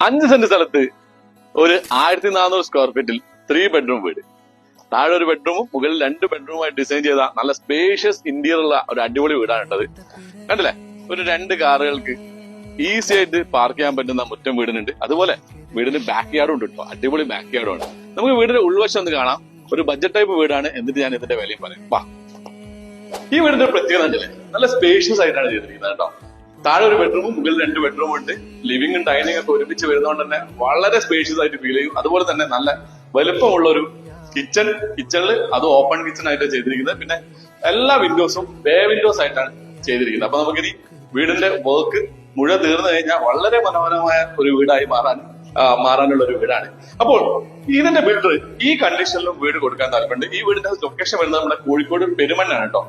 5 saint സ്ഥലത്ത് ഒരു 1400 square ഫീറ്റിൽ 3 ബെഡ്റൂം വീട്. താഴെ ഒരു ബെഡ്റൂമും മുകളിൽ 2 ബെഡ്റൂമായി ഡിസൈൻ ചെയ്ത നല്ല സ്പേഷ്യസ് ഇന്റീരിയർ ഉള്ള ഒരു അടിപൊളി വീടാണ് ഉള്ളത്. കണ്ടില്ലേ, ഒരു 2 കാറുകൾക്ക് ഈസി ആയിട്ട് പാർക്ക് ചെയ്യാൻ പറ്റുന്ന മുറ്റം വീടിനുണ്ട്. അതുപോലെ വീടിന് ബാക്ക് യാർഡും ഉണ്ട് കേട്ടോ, അടിപൊളി ബാക്ക് യാർഡും ആണ്. നമുക്ക് വീടിന്റെ ഉൾവശം ഒന്ന് കാണാം. ഒരു ബഡ്ജറ്റ് ടൈപ്പ് വീടാണ്, എന്നിട്ട് ഞാൻ ഇതിന്റെ വിലയും പറയാം. വാ, ഈ വീടിന്റെ പ്രത്യേകത കണ്ടില്ലേ, നല്ല സ്പേഷ്യസ് ആയിട്ടാണ് ചെയ്തിരിക്കുന്നത് കേട്ടോ. താഴെ ഒരു ബെഡ്റൂമും മുകളിൽ 2 ബെഡ്റൂം ഉണ്ട്. ലിവിംഗും ഡൈനിങ് ഒക്കെ ഒരുമിച്ച് വരുന്നതുകൊണ്ട് തന്നെ വളരെ സ്പേഷ്യസ് ആയിട്ട് ഫീൽ ചെയ്യും. അതുപോലെ തന്നെ നല്ല വലുപ്പമുള്ള ഒരു കിച്ചണിൽ അത് ഓപ്പൺ കിച്ചൺ ആയിട്ട് ചെയ്തിരിക്കുന്നത്. പിന്നെ എല്ലാ വിൻഡോസും ബേ വിൻഡോസ് ആയിട്ടാണ് ചെയ്തിരിക്കുന്നത്. അപ്പൊ നമുക്കിനി വീടിന്റെ വർക്ക് മുഴുവൻ തീർന്നു കഴിഞ്ഞാൽ വളരെ മനോഹരമായ ഒരു വീടായി മാറാനുള്ള ഒരു വീടാണ്. അപ്പോൾ ഇതിന്റെ ബിൽഡർ ഈ കണ്ടീഷനിലും വീട് കൊടുക്കാൻ താല്പര്യമുണ്ട്. ഈ വീടിന്റെ ലൊക്കേഷൻ വരുന്നത് നമ്മുടെ കോഴിക്കോട് പെരുമണ്ണാണ് കേട്ടോ.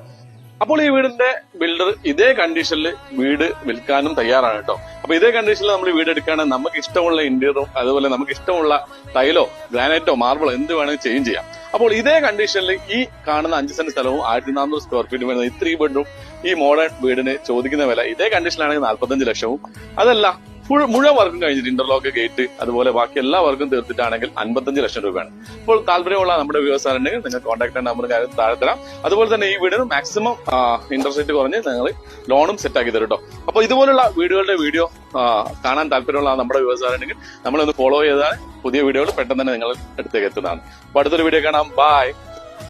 അപ്പോൾ ഈ വീടിന്റെ ബിൽഡർ ഇതേ കണ്ടീഷനിൽ വീട് വിൽക്കാനും തയ്യാറാണ് കേട്ടോ. അപ്പൊ ഇതേ കണ്ടീഷനിൽ നമ്മൾ വീട് എടുക്കുകയാണെങ്കിൽ നമുക്ക് ഇഷ്ടമുള്ള ഇന്റീരിയറും അതുപോലെ നമുക്ക് ഇഷ്ടമുള്ള ടൈലോ ഗ്രാനൈറ്റോ മാർബിളോ എന്ത് വേണമെങ്കിൽ ചെയ്യാം. അപ്പോൾ ഇതേ കണ്ടീഷനിൽ ഈ കാണുന്ന 5 സെന്റ് സ്ഥലവും 1400 സ്ക്വയർ ഫീറ്റ് വരുന്ന ഈ 3 ബെഡ്റൂം ഈ മോഡേൺ വീടിന് ചോദിക്കുന്ന വില ഇതേ കണ്ടീഷനിലാണെങ്കിൽ 45 ലക്ഷവും. അതല്ല മുഴുവൻ വർക്കും കഴിഞ്ഞിട്ട് ഇന്റർലോക്ക് ഗേറ്റ് അതുപോലെ ബാക്കി എല്ലാ വർക്കും തീർത്തിട്ടാണെങ്കിൽ 55 ലക്ഷം രൂപയാണ്. അപ്പോൾ താല്പര്യമുള്ള നമ്മുടെ വ്യൂവേഴ്സ് ഉണ്ടെങ്കിൽ നിങ്ങൾ കോൺടാക്ട് നമ്പർ കാര്യം താഴെ തരാം. അതുപോലെ തന്നെ ഈ വീടിന് മാക്സിമം ഇൻട്രസ്റ്റ് റേറ്റ് കുറഞ്ഞ് നിങ്ങൾ ലോണും സെറ്റ് ആക്കി തരും കേട്ടോ. അപ്പൊ ഇതുപോലുള്ള വീടുകളുടെ വീഡിയോ കാണാൻ താല്പര്യമുള്ള നമ്മുടെ വ്യൂവേഴ്സ് ഉണ്ടെങ്കിൽ നമ്മളൊന്ന് ഫോളോ ചെയ്താൽ പുതിയ വീഡിയോകൾ പെട്ടെന്ന് തന്നെ നിങ്ങൾ അടുത്തേക്ക് എത്തുന്നതാണ്. അപ്പൊ അടുത്തൊരു വീഡിയോ കാണാം. ബൈ.